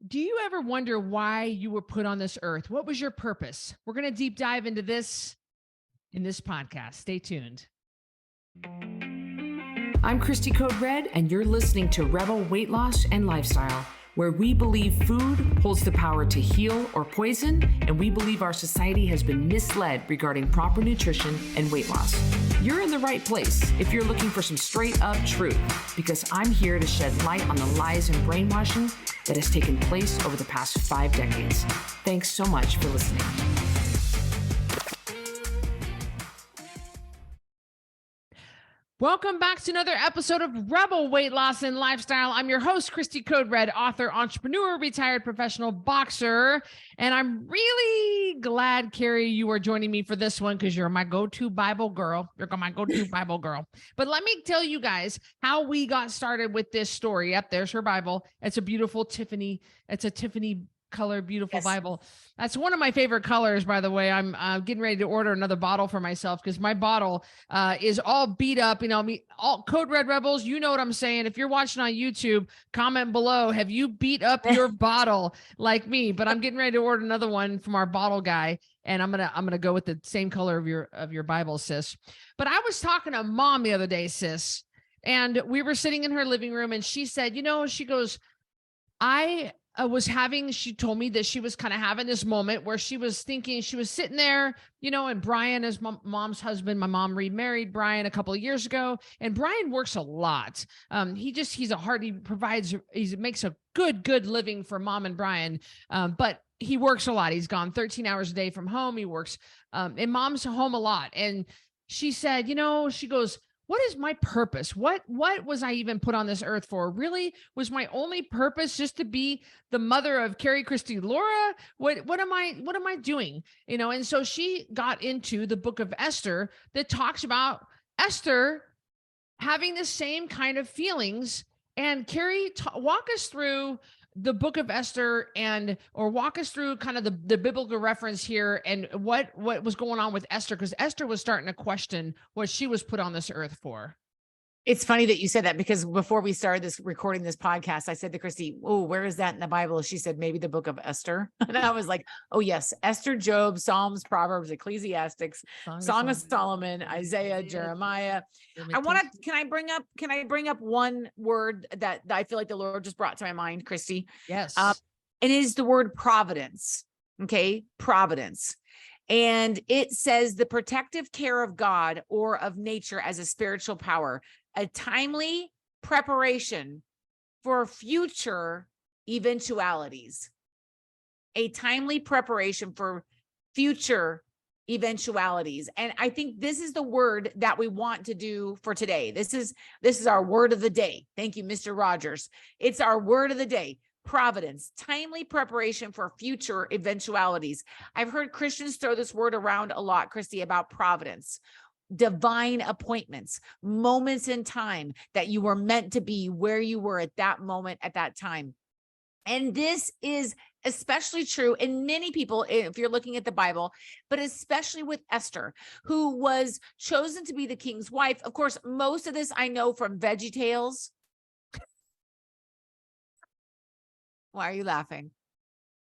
Do you ever wonder why you were put on this earth? What was your purpose? We're going to deep dive into this in this podcast. Stay tuned. I'm Cristy Code Red, and you're listening to Rebel Weight Loss and Lifestyle, where we believe food holds the power to heal or poison, and we believe our society has been misled regarding proper nutrition and weight loss. You're in the right place if you're looking for some straight up truth, because I'm here to shed light on the lies and brainwashing that has taken place over the past 5 decades. Thanks so much for listening. Welcome back to another episode of Rebel Weight Loss and Lifestyle. I'm your host, Cristy Code Red, author, entrepreneur, retired professional boxer. And I'm really glad, Cari, you are joining me for this one because you're my go-to Bible girl. You're my go-to Bible girl. But let me tell you guys how we got started with this story. Yep, there's her Bible. It's a beautiful Tiffany. It's a Tiffany color, beautiful Bible. That's one of my favorite colors, by the way. I'm getting ready to order another bottle for myself because my bottle is all beat up. You know, all Code Red Rebels, you know what I'm saying. If you're watching on YouTube, comment below. Have you beat up your bottle like me? But I'm getting ready to order another one from our bottle guy, and I'm gonna go with the same color of your Bible, sis. But I was talking to Mom the other day, sis, and we were sitting in her living room, and she said, she goes, she told me that she was kind of having this moment where she was thinking, she was sitting there, and Brian is mom's husband. My mom remarried Brian a couple of years ago, and Brian works a lot. He makes a good living for Mom and Brian. But he works a lot. He's gone 13 hours a day from home. He works, and Mom's home a lot. And she said, she goes, what is my purpose? What was I even put on this earth for? Really, was my only purpose just to be the mother of Cari, Cristy, Laura? What am I doing? And so she got into the book of Esther that talks about Esther having the same kind of feelings. And Cari, walk us through the book of Esther or walk us through kind of the biblical reference here and what was going on with Esther, because Esther was starting to question what she was put on this earth for. It's funny that you said that, because before we started recording this podcast, I said to Cristy, "Oh, where is that in the Bible?" She said, "Maybe the book of Esther." And I was like, "Oh yes, Esther, Job, Psalms, Proverbs, Ecclesiastics, Song of Solomon, Isaiah, Jeremiah." Can I bring up one word that I feel like the Lord just brought to my mind, Cristy? Yes. It is the word providence. Okay. Providence. And it says the protective care of God or of nature as a spiritual power, a timely preparation for future eventualities. A timely preparation for future eventualities. And I think this is the word that we want to do for today. This is our word of the day. Thank you, Mr. Rogers. It's our word of the day. Providence, timely preparation for future eventualities. I've heard Christians throw this word around a lot, Cristy, about providence, divine appointments, moments in time that you were meant to be where you were at that moment, at that time. And this is especially true in many people, if you're looking at the Bible, but especially with Esther, who was chosen to be the king's wife. Of course, most of this I know from VeggieTales. Why are you laughing?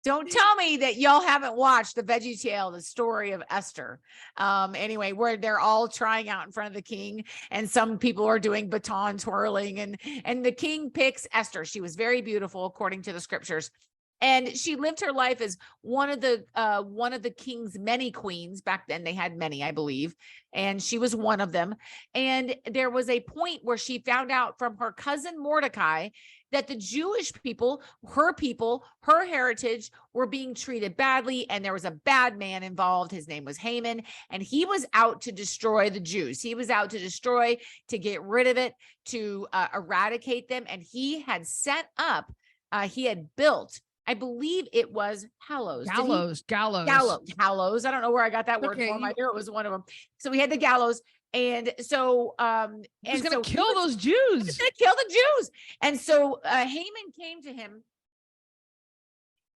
Don't tell me that y'all haven't watched the VeggieTale, the story of Esther. Anyway, where they're all trying out in front of the king, and some people are doing baton twirling, and the king picks Esther. She was very beautiful according to the scriptures. And she lived her life as one of the king's many queens. Back then they had many, I believe, and she was one of them. And there was a point where she found out from her cousin Mordecai that the Jewish people, her heritage, were being treated badly, and there was a bad man involved. His name was Haman, and he was out to destroy the Jews. He was out to get rid of it, to eradicate them. And he had built, I believe it was gallows. Gallows. I don't know where I got that word from. I knew it was one of them. So we had the gallows. And so, he's going to kill those Jews. He's going to kill the Jews. And so, Haman came to him.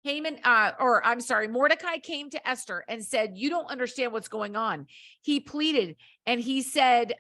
Mordecai came to Esther and said, "You don't understand what's going on." He pleaded and he said,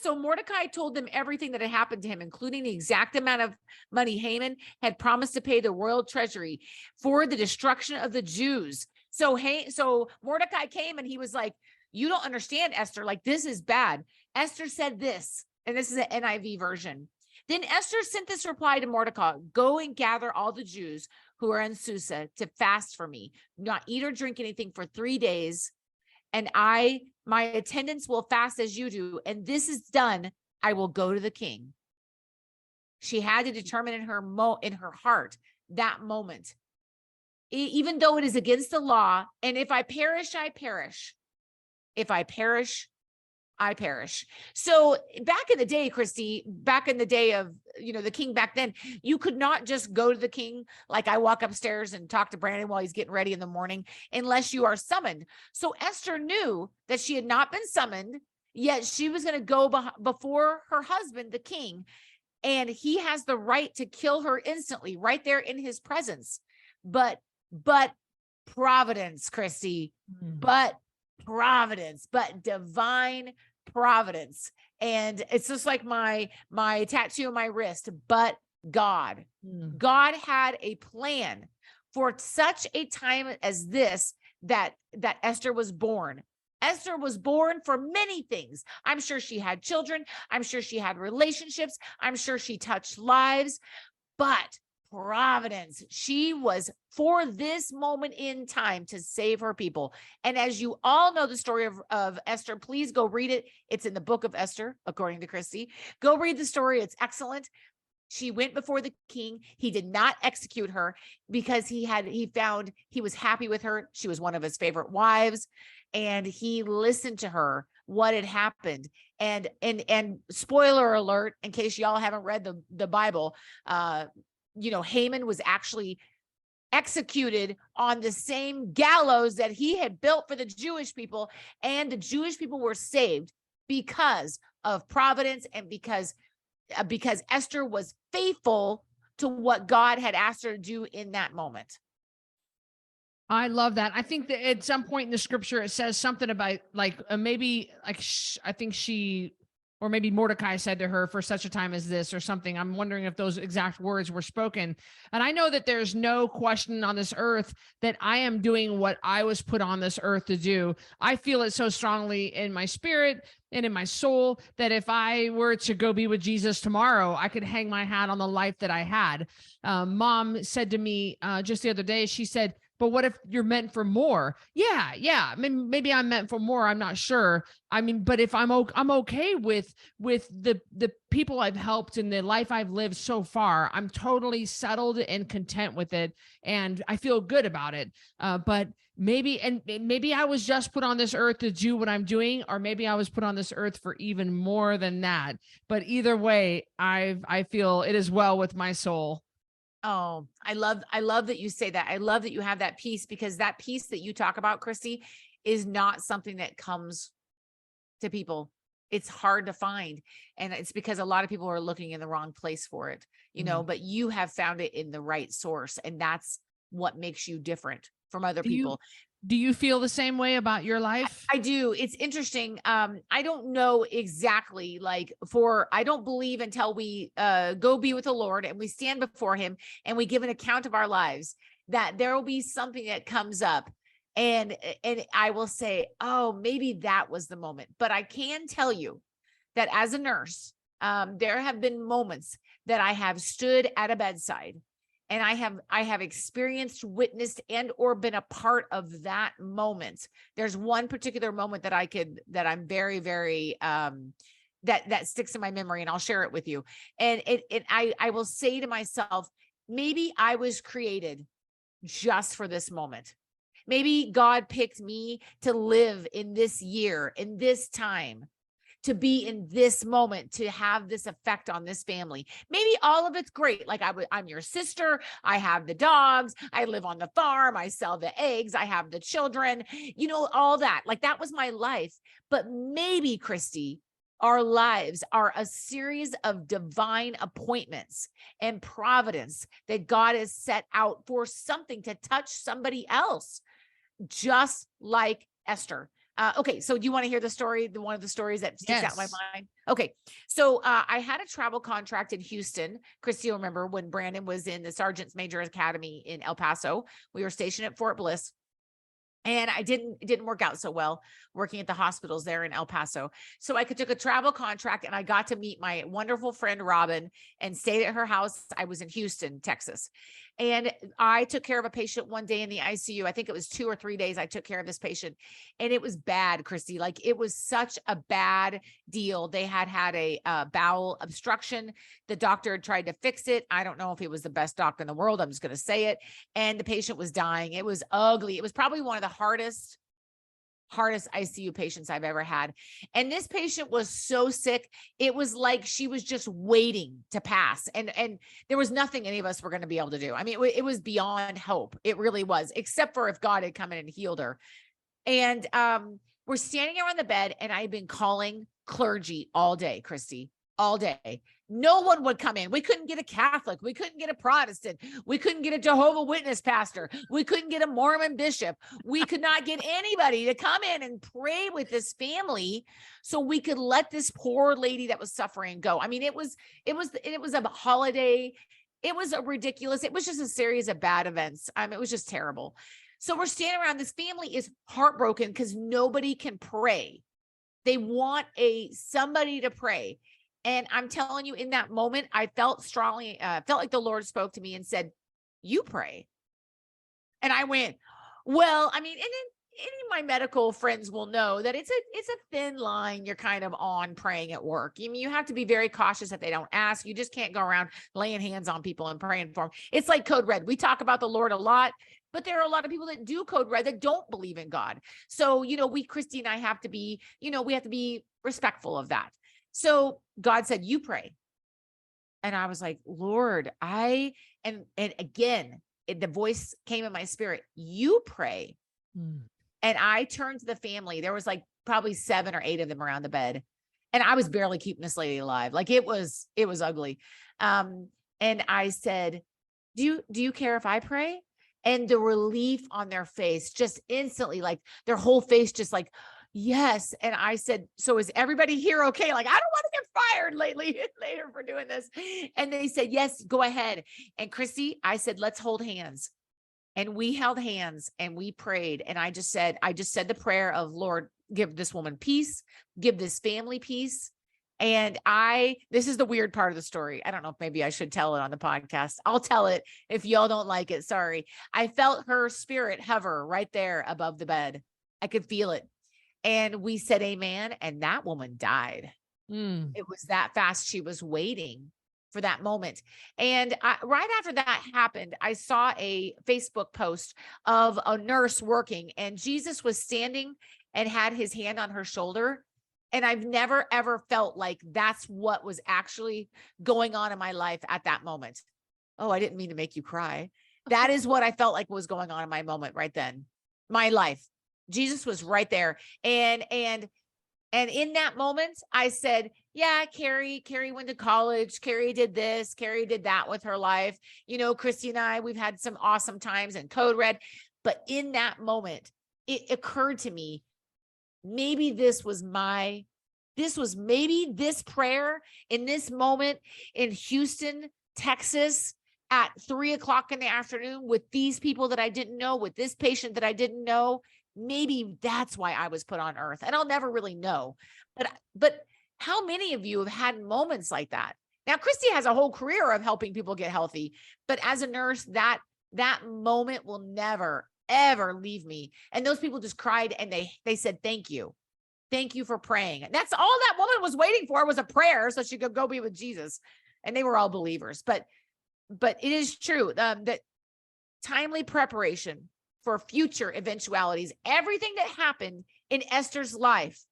So Mordecai told them everything that had happened to him, including the exact amount of money Haman had promised to pay the royal treasury for the destruction of the Jews. So Mordecai came and he was like, you don't understand, Esther. Like, this is bad. Esther said this, and this is an NIV version. Then Esther sent this reply to Mordecai: go and gather all the Jews who are in Susa to fast for me, not eat or drink anything for 3 days. And my attendants will fast as you do. And this is done, I will go to the king. She had to determine in her heart that moment, even though it is against the law. And if I perish, I perish. If I perish, I perish. So back in the day, Cristy, back in the day of, the king back then, you could not just go to the king. Like, I walk upstairs and talk to Brandon while he's getting ready in the morning, unless you are summoned. So Esther knew that she had not been summoned, yet she was going to go before her husband, the king, and he has the right to kill her instantly right there in his presence. But providence, Cristy, but divine providence. And it's just like my tattoo on my wrist, but God had a plan for such a time as this, that Esther was born. Esther was born for many things. I'm sure she had children. I'm sure she had relationships. I'm sure she touched lives, but providence. She was for this moment in time to save her people. And as you all know the story of Esther, please go read it. It's in the book of Esther, according to Cristy. Go read the story. It's excellent. She went before the king. He did not execute her because he found he was happy with her. She was one of his favorite wives, and he listened to her, what had happened. And spoiler alert, in case y'all haven't read the Bible, Haman was actually executed on the same gallows that he had built for the Jewish people. And the Jewish people were saved because of providence and because Esther was faithful to what God had asked her to do in that moment. I love that. I think that at some point in the scripture, it says something about maybe I think she, or maybe Mordecai said to her, for such a time as this, or something. I'm wondering if those exact words were spoken. And I know that there's no question on this earth that I am doing what I was put on this earth to do. I feel it so strongly in my spirit and in my soul that if I were to go be with Jesus tomorrow, I could hang my hat on the life that I had. Mom said to me just the other day, she said, but what if you're meant for more? Yeah. I mean, maybe I'm meant for more. I'm not sure. I mean, but if I'm okay with the people I've helped and the life I've lived so far, I'm totally settled and content with it. And I feel good about it. But maybe I was just put on this earth to do what I'm doing, or maybe I was put on this earth for even more than that. But either way, I feel it is well with my soul. Oh, I love that you say that. I love that you have that peace, because that peace that you talk about, Cristy, is not something that comes to people. It's hard to find. And it's because a lot of people are looking in the wrong place for it, but you have found it in the right source. And that's what makes you different from other people. Do you feel the same way about your life? I do. It's interesting. I don't know exactly, I don't believe until we go be with the Lord and we stand before him and we give an account of our lives, that there will be something that comes up and I will say, oh, maybe that was the moment. But I can tell you that as a nurse, there have been moments that I have stood at a bedside, and I have experienced, witnessed, and or been a part of that moment. There's one particular moment that I'm very, very, that sticks in my memory, and I'll share it with you. And I will say to myself, maybe I was created just for this moment. Maybe God picked me to live in this year, in this time, to be in this moment, to have this effect on this family. Maybe all of it's great. Like I'm your sister. I have the dogs. I live on the farm. I sell the eggs. I have the children, all that. Like that was my life. But maybe, Cristy, our lives are a series of divine appointments and providence that God has set out for something to touch somebody else, just like Esther. Okay, so do you want to hear the story? One of the stories that sticks out in my Yes. mind? Okay, so I had a travel contract in Houston. Cristy will remember when Brandon was in the Sergeant's Major Academy in El Paso. We were stationed at Fort Bliss. And it didn't work out so well working at the hospitals there in El Paso. So I took a travel contract and I got to meet my wonderful friend, Robin, and stayed at her house. I was in Houston, Texas. And I took care of a patient one day in the ICU. I think it was 2 or 3 days I took care of this patient. And it was bad, Cristy. Like, it was such a bad deal. They had a bowel obstruction. The doctor had tried to fix it. I don't know if he was the best doctor in the world. I'm just going to say it. And the patient was dying. It was ugly. It was probably one of the hardest ICU patients I've ever had. And this patient was so sick. It was like she was just waiting to pass. And there was nothing any of us were going to be able to do. I mean, it was beyond hope. It really was, except for if God had come in and healed her. And we're standing around the bed, and I've been calling clergy all day, Cristy, all day. No one would come in. We couldn't get a Catholic. We couldn't get a Protestant. We couldn't get a Jehovah's Witness pastor. We couldn't get a Mormon bishop. We could not get anybody to come in and pray with this family so we could let this poor lady that was suffering go. I mean, it was a holiday. It was a ridiculous. It was just a series of bad events. It was just terrible. So we're standing around. This family is heartbroken because nobody can pray. They want somebody to pray. And I'm telling you, in that moment, I felt strongly, felt like the Lord spoke to me and said, "You pray." And I went, well, I mean, and then any of my medical friends will know that it's a thin line you're kind of on praying at work. I mean, you have to be very cautious that they don't ask. You just can't go around laying hands on people and praying for them. It's like Code Red. We talk about the Lord a lot, but there are a lot of people that do Code Red that don't believe in God. So, Cristy and I have to be, we have to be respectful of that. So God said, "You pray." And I was like, "Lord, and again, the voice came in my spirit, "You pray." And I turned to the family. There was like probably 7 or 8 of them around the bed. And I was barely keeping this lady alive. Like, it was ugly. And I said, do you care if I pray? And the relief on their face, just instantly, like their whole face, just like, yes. And I said, "So is everybody here okay? Like, I don't want to get fired later for doing this." And they said, "Yes, go ahead." And Cristy, I said, "Let's hold hands." And we held hands and we prayed. And I just said the prayer of, "Lord, give this woman peace, give this family peace." And this is the weird part of the story. I don't know if maybe I should tell it on the podcast. I'll tell it if y'all don't like it. Sorry. I felt her spirit hover right there above the bed. I could feel it. And we said amen. And that woman died. It was that fast. She was waiting for that moment. And right after that happened, I saw a Facebook post of a nurse working, and Jesus was standing and had his hand on her shoulder. And I've never, ever felt like that's what was actually going on in my life at that moment. Oh, I didn't mean to make you cry. That is what I felt like was going on in my moment right then. My life. Jesus was right there. And in that moment, I said, "Yeah, Cari went to college. Cari did this. Cari did that with her life. Cristy and I, we've had some awesome times in Code Red." But in that moment, it occurred to me, maybe this prayer in this moment in Houston, Texas, at 3:00 in the afternoon with these people that I didn't know, with this patient that I didn't know. Maybe that's why I was put on earth, and I'll never really know. But how many of you have had moments like that? Now, Cristy has a whole career of helping people get healthy, but as a nurse, that moment will never, ever leave me. And those people just cried, and they said, "Thank you. Thank you for praying." And that's all that woman was waiting for, was a prayer so she could go be with Jesus. And they were all believers. But it is true that timely preparation for future eventualities, everything that happened in Esther's life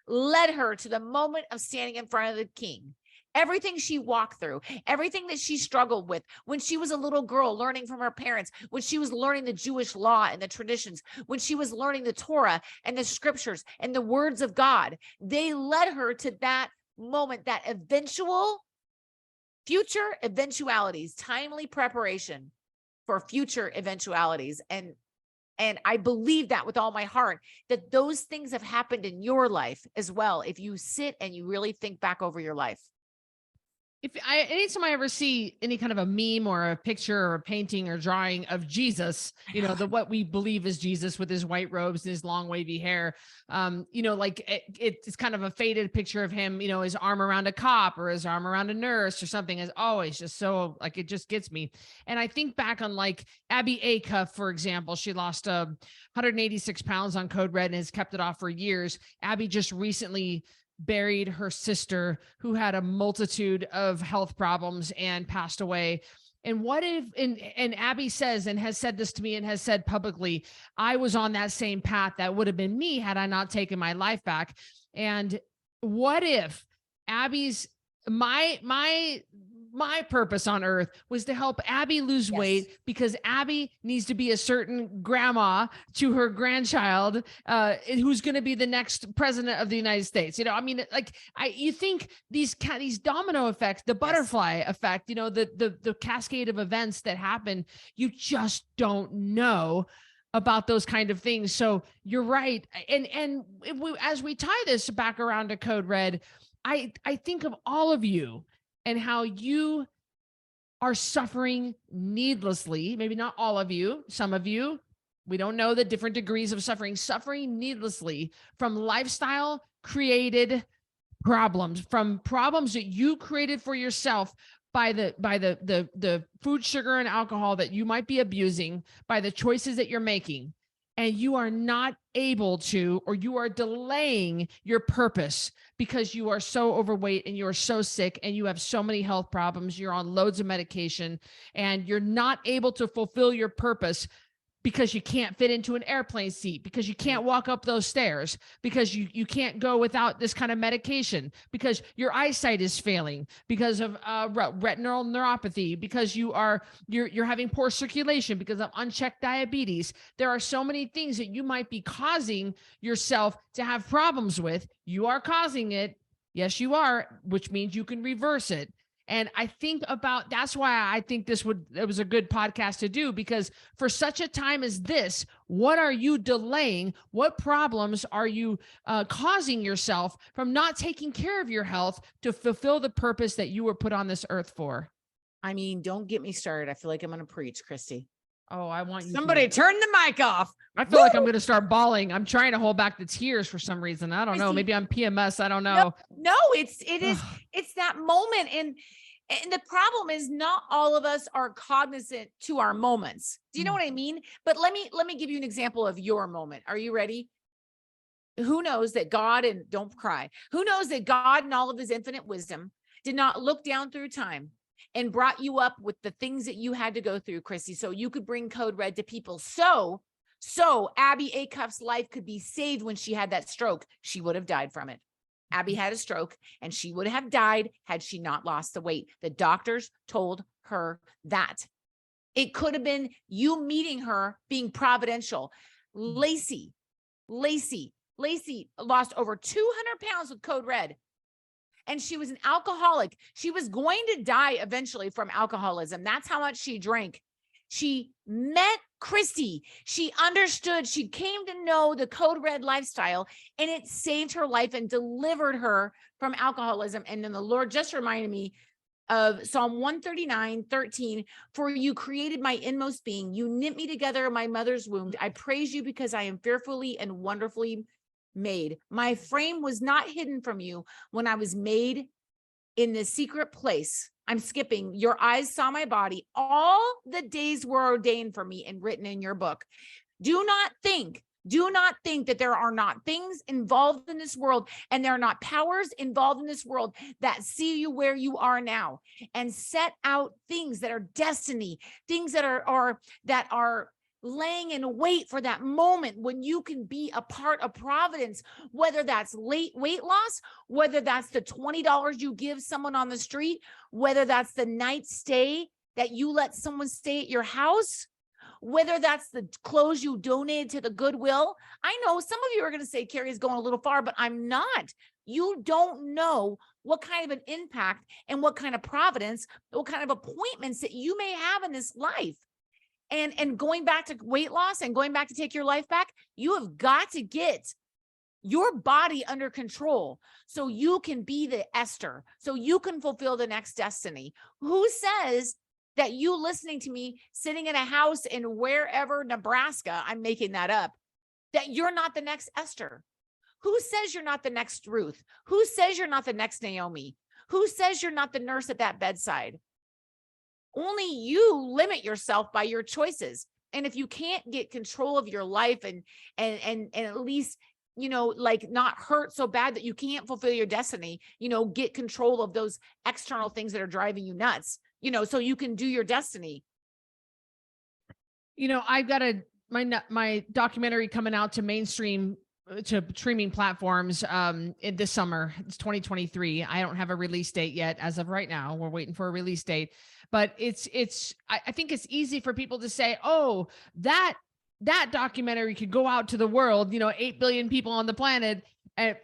led her to the moment of standing in front of the king. Everything she walked through, everything that she struggled with when she was a little girl, learning from her parents, when she was learning the Jewish law and the traditions, when she was learning the Torah and the scriptures and the words of God, they led her to that moment, that future eventualities, timely preparation for future eventualities. And And I believe that with all my heart, that those things have happened in your life as well. If you sit and you really think back over your life. Anytime I ever see any kind of a meme or a picture or a painting or drawing of Jesus, what we believe is Jesus with his white robes and his long wavy hair, like it's kind of a faded picture of him, his arm around a cop or his arm around a nurse or something, is always just so like, it just gets me. And I think back on like Abby Acuff, for example. She lost 186 pounds on Code Red and has kept it off for years. Abby just recently buried her sister, who had a multitude of health problems and passed away. And what if, and Abby says, and has said this to me and has said publicly, I was on that same path. That would have been me had I not taken my life back. And what if Abby's, my purpose on earth was to help Abby lose weight, because Abby needs to be a certain grandma to her grandchild, who's going to be the next president of the United States. You think these domino effects, the butterfly effect, the cascade of events that happen, you just don't know about those kind of things. So you're right. And as we tie this back around to Code Red, I think of all of you and how you are suffering needlessly. Maybe not all of you, some of you, we don't know the different degrees of suffering needlessly from lifestyle created problems, from problems that you created for yourself by the food, sugar, and alcohol that you might be abusing, by the choices that you're making. And you are not able to, or you are delaying your purpose because you are so overweight and you are so sick and you have so many health problems. You're on loads of medication and you're not able to fulfill your purpose because you can't fit into an airplane seat, because you can't walk up those stairs, because you can't go without this kind of medication, because your eyesight is failing, because of retinal neuropathy, because you're having poor circulation, because of unchecked diabetes. There are so many things that you might be causing yourself to have problems with. You are causing it. Yes, you are, which means you can reverse it. And I think that's why I think it was a good podcast to do, because for such a time as this, what are you delaying? What problems are you causing yourself from not taking care of your health to fulfill the purpose that you were put on this earth for? I mean, don't get me started. I feel like I'm going to preach, Cristy. Oh, I want you. Somebody turn the mic off. I feel like I'm going to start bawling. I'm trying to hold back the tears for some reason. I don't know. Maybe I'm PMS. I don't know. No, it's that moment. And the problem is not all of us are cognizant to our moments. Do you know what I mean? But let me give you an example of your moment. Are you ready? Who knows that God, and don't cry, who knows that God in all of his infinite wisdom did not look down through time and brought you up with the things that you had to go through, Cristy, so you could bring Code Red to people. So Abby Acuff's life could be saved when she had that stroke. She would have died from it. Abby had a stroke and she would have died had she not lost the weight. The doctors told her that. It could have been you meeting her being providential. Lacey lost over 200 pounds with Code Red. And she was an alcoholic. She was going to die eventually from alcoholism. That's how much she drank. She met Cristy. She understood. She came to know the Code Red lifestyle, and it saved her life and delivered her from alcoholism. And then the Lord just reminded me of Psalm 139:13. For you created my inmost being. You knit me together in my mother's womb. I praise you because I am fearfully and wonderfully made. My frame was not hidden from you when I was made in the secret place. I'm skipping. Your eyes saw my body. All the days were ordained for me and written in your book. Do not think that there are not things involved in this world, and there are not powers involved in this world that see you where you are now and set out things that are destiny, things that are laying in wait for that moment when you can be a part of providence, whether that's late weight loss, whether that's the $20 you give someone on the street, whether that's the night stay that you let someone stay at your house, whether that's the clothes you donated to the Goodwill. I know some of you are going to say Cari is going a little far, but I'm not. You don't know what kind of an impact and what kind of providence, what kind of appointments that you may have in this life. And going back to weight loss and going back to take your life back, you have got to get your body under control so you can be the Esther, so you can fulfill the next destiny. Who says that you listening to me sitting in a house in wherever, Nebraska, I'm making that up, that you're not the next Esther? Who says you're not the next Ruth? Who says you're not the next Naomi? Who says you're not the nurse at that bedside? Only you limit yourself by your choices. And if you can't get control of your life and at least, like not hurt so bad that you can't fulfill your destiny, get control of those external things that are driving you nuts, so you can do your destiny. I've got my documentary coming out to mainstream to streaming platforms in this summer. It's 2023. I don't have a release date yet as of right now. We're waiting for a release date, but I think it's easy for people to say, oh, that documentary could go out to the world, 8 billion people on the planet and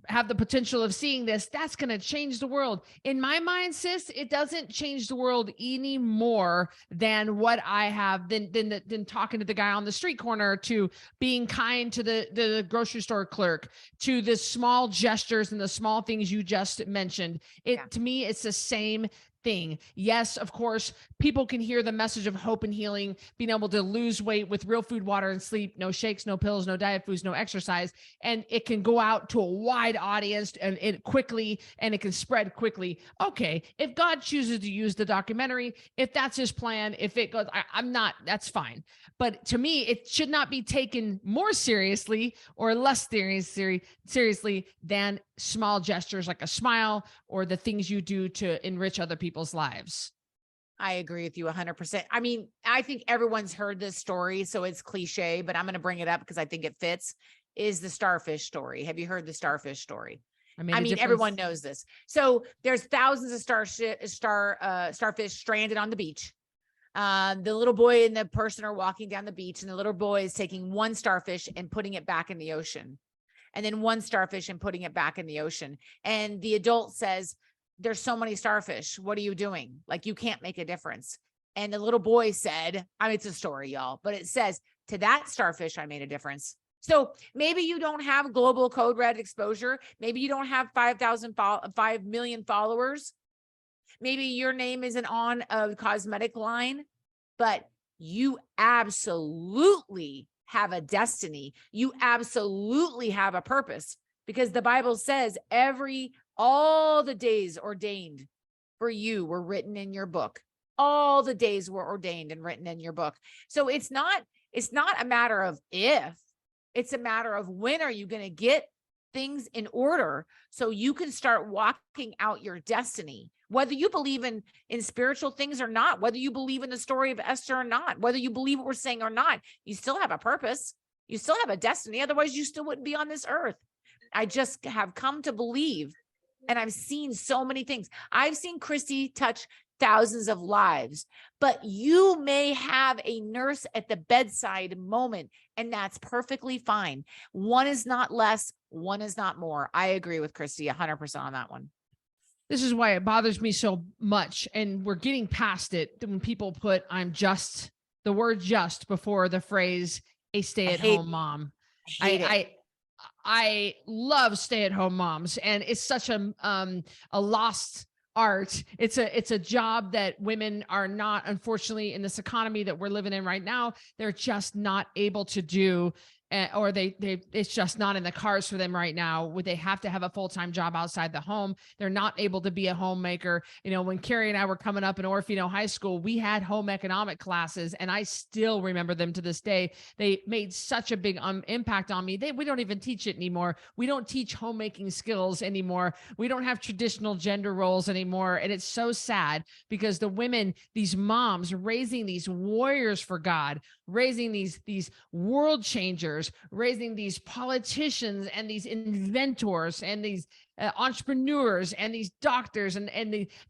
have the potential of seeing this. That's going to change the world. In my mind, sis, it doesn't change the world any more than what I have than talking to the guy on the street corner, to being kind to the grocery store clerk, to the small gestures and the small things you just mentioned. To me, it's the same thing. Yes, of course, people can hear the message of hope and healing, being able to lose weight with real food, water, and sleep, no shakes, no pills, no diet foods, no exercise. And it can go out to a wide audience and it can spread quickly. Okay. If God chooses to use the documentary, if that's his plan, if it goes, that's fine. But to me, it should not be taken more seriously or less seriously than small gestures like a smile or the things you do to enrich other people's lives. I agree with you 100%. I mean, I think everyone's heard this story, so it's cliche, but I'm going to bring it up because I think it fits, is the Starfish Story. Have you heard the Starfish Story? I mean, everyone knows this. So there's thousands of starfish stranded on the beach. The little boy and the person are walking down the beach, and the little boy is taking one starfish and putting it back in the ocean, and then one starfish and putting it back in the ocean. And the adult says, there's so many starfish. What are you doing? Like, you can't make a difference. And the little boy said, it's a story, y'all, but it says, to that starfish, I made a difference. So maybe you don't have global code red exposure. Maybe you don't have 5 million followers. Maybe your name isn't on a cosmetic line, but you absolutely have a destiny. You absolutely have a purpose, because the Bible says all the days ordained for you were written in your book. All the days were ordained and written in your book. So it's not a matter of if, it's a matter of when are you going to get things in order so you can start walking out your destiny. Whether you believe in spiritual things or not, whether you believe in the story of Esther or not, whether you believe what we're saying or not, you still have a purpose. You still have a destiny. Otherwise, you still wouldn't be on this earth. I just have come to believe, and I've seen so many things. I've seen Cristy touch thousands of lives, but you may have a nurse at the bedside moment, and that's perfectly fine. One is not less, one is not more. I agree with Cristy 100% on that one. This is why it bothers me so much. And we're getting past it when people put the word just before the phrase a stay-at-home mom. I love stay-at-home moms, and it's such a lost art. It's a job that women are not, unfortunately, in this economy that we're living in right now, they're just not able to do. Or it's just not in the cards for them right now. Would they have to have a full-time job outside the home? They're not able to be a homemaker. When Cari and I were coming up in Orfino High School, we had home economic classes, and I still remember them to this day. They made such a big impact on me. We don't even teach it anymore. We don't teach homemaking skills anymore. We don't have traditional gender roles anymore. And it's so sad, because the women, these moms raising these warriors for God, raising these world changers, raising these politicians and these inventors and these entrepreneurs and these doctors and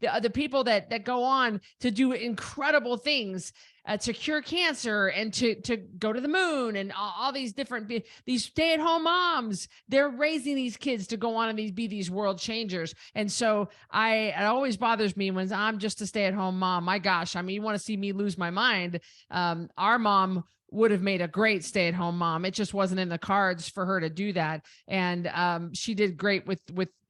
the people that go on to do incredible things to cure cancer and to go to the moon, and all these different, these stay-at-home moms, they're raising these kids to go on and be these world changers. And so it always bothers me when I'm just a stay-at-home mom. My gosh, I mean, you want to see me lose my mind. Our mom would have made a great stay-at-home mom. It just wasn't in the cards for her to do that. And she did great with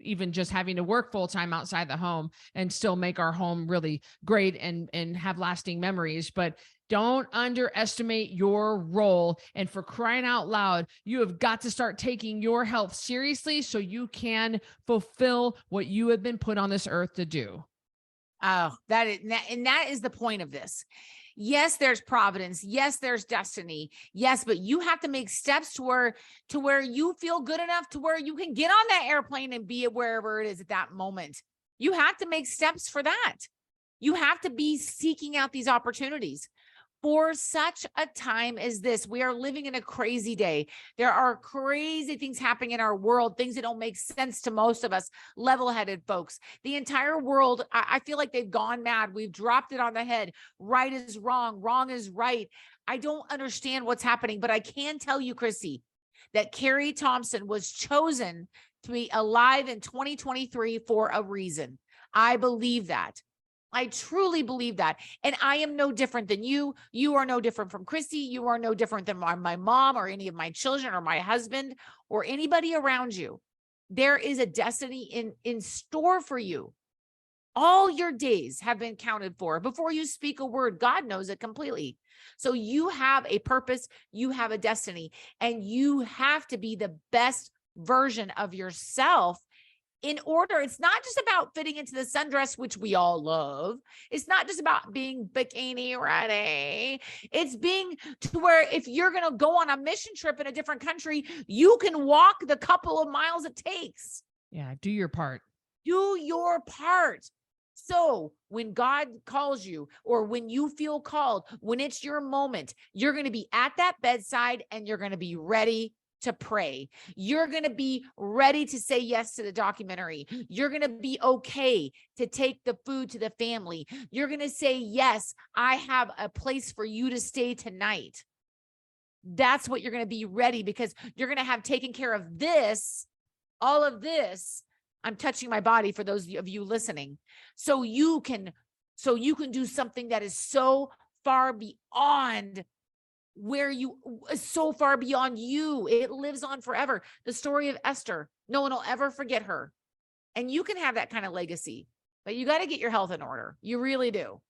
even just having to work full-time outside the home and still make our home really great and have lasting memories. But don't underestimate your role. And for crying out loud, you have got to start taking your health seriously so you can fulfill what you have been put on this earth to do. Oh, that is the point of this. Yes, there's providence. Yes, there's destiny. Yes, but you have to make steps to where you feel good enough to where you can get on that airplane and be wherever it is at that moment. You have to make steps for that. You have to be seeking out these opportunities. For such a time as this, we are living in a crazy day. There are crazy things happening in our world, things that don't make sense to most of us level-headed folks. The entire world, I feel like they've gone mad. We've dropped it on the head. Right is wrong. Wrong is right. I don't understand what's happening, but I can tell you, Cristy, that Cari Thompson was chosen to be alive in 2023 for a reason. I believe that. I truly believe that. And I am no different than you. You are no different from Cristy. You are no different than my mom or any of my children or my husband or anybody around you. There is a destiny in store for you. All your days have been counted for. Before you speak a word, God knows it completely. So you have a purpose, you have a destiny, and you have to be the best version of yourself. In order, it's not just about fitting into the sundress, which we all love. It's not just about being bikini ready. It's being to where if you're going to go on a mission trip in a different country, you can walk the couple of miles it takes. Yeah, do your part. Do your part. So when God calls you, or when you feel called, when it's your moment, you're going to be at that bedside and you're going to be ready to pray. You're going to be ready to say yes to the documentary. You're going to be okay to take the food to the family. You're going to say, yes, I have a place for you to stay tonight. That's what you're going to be ready, because you're going to have taken care of this, all of this. I'm touching my body for those of you listening. So you can do something that is so far beyond so far beyond you. It lives on forever. The story of Esther, no one will ever forget her. And you can have that kind of legacy, but you got to get your health in order. You really do.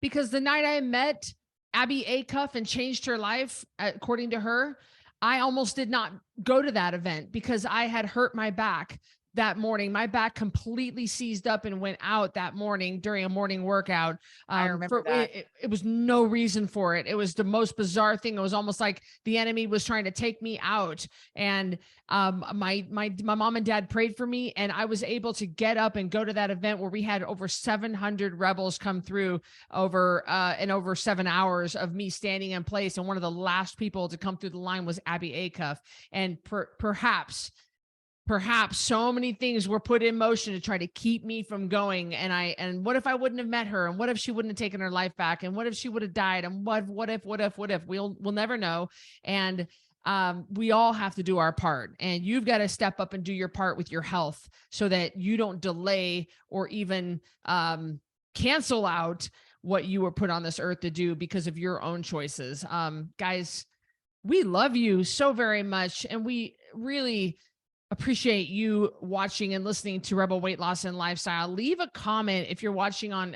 Because the night I met Abby Acuff and changed her life, according to her, I almost did not go to that event because I had hurt my back that morning. My back completely seized up and went out that morning during a morning workout. I remember that. It was no reason for it. It was the most bizarre thing. It was almost like the enemy was trying to take me out. And my mom and dad prayed for me, and I was able to get up and go to that event where we had over 700 rebels come through in over 7 hours of me standing in place. And one of the last people to come through the line was Abby Acuff. And perhaps so many things were put in motion to try to keep me from going. And what if I wouldn't have met her? And what if she wouldn't have taken her life back? And what if she would have died? And what if we'll never know. And we all have to do our part, and you've got to step up and do your part with your health so that you don't delay or even cancel out what you were put on this earth to do because of your own choices. Guys, we love you so very much. And we really appreciate you watching and listening to Rebel Weight Loss and Lifestyle. Leave a comment if you're watching on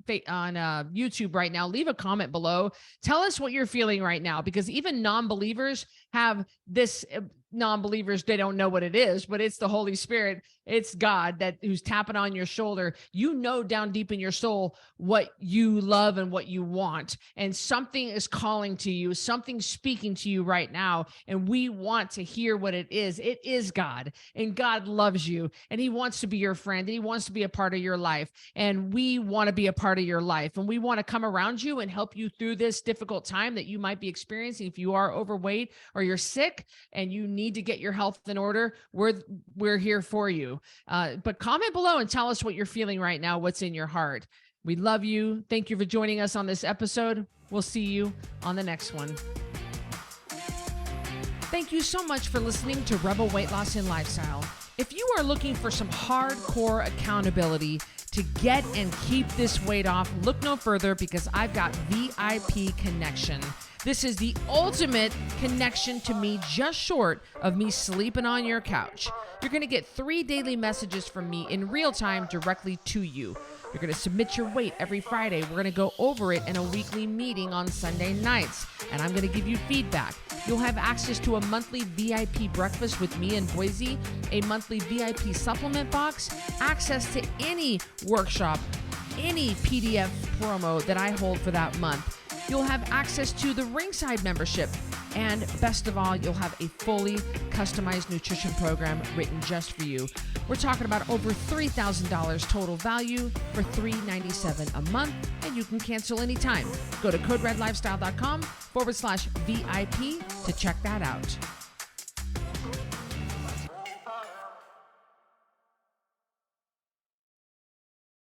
YouTube right now. Leave a comment below. Tell us what you're feeling right now, because even non-believers have this. Non-believers, they don't know what it is, but it's the Holy Spirit. It's God who's tapping on your shoulder. You know down deep in your soul what you love and what you want. And something is calling to you, something speaking to you right now. And we want to hear what it is. It is God, and God loves you, and he wants to be your friend, and he wants to be a part of your life. And we want to be a part of your life, and we want to come around you and help you through this difficult time that you might be experiencing. If you are overweight or you're sick and you need need to get your health in order, we're here for you. But comment below and tell us what you're feeling right now, what's in your heart. We love you. Thank you for joining us on this episode. We'll see you on the next one. Thank you so much for listening to Rebel Weight Loss and Lifestyle. If you are looking for some hardcore accountability to get and keep this weight off, look no further, because I've got VIP Connection. This is the ultimate connection to me, just short of me sleeping on your couch. You're going to get 3 daily messages from me in real time directly to you. You're going to submit your weight every Friday. We're going to go over it in a weekly meeting on Sunday nights, and I'm going to give you feedback. You'll have access to a monthly VIP breakfast with me in Boise, a monthly VIP supplement box, access to any workshop, any PDF promo that I hold for that month. You'll have access to the Ringside membership. And best of all, you'll have a fully customized nutrition program written just for you. We're talking about over $3,000 total value for $397 a month, and you can cancel anytime. Go to coderedlifestyle.com/VIP to check that out.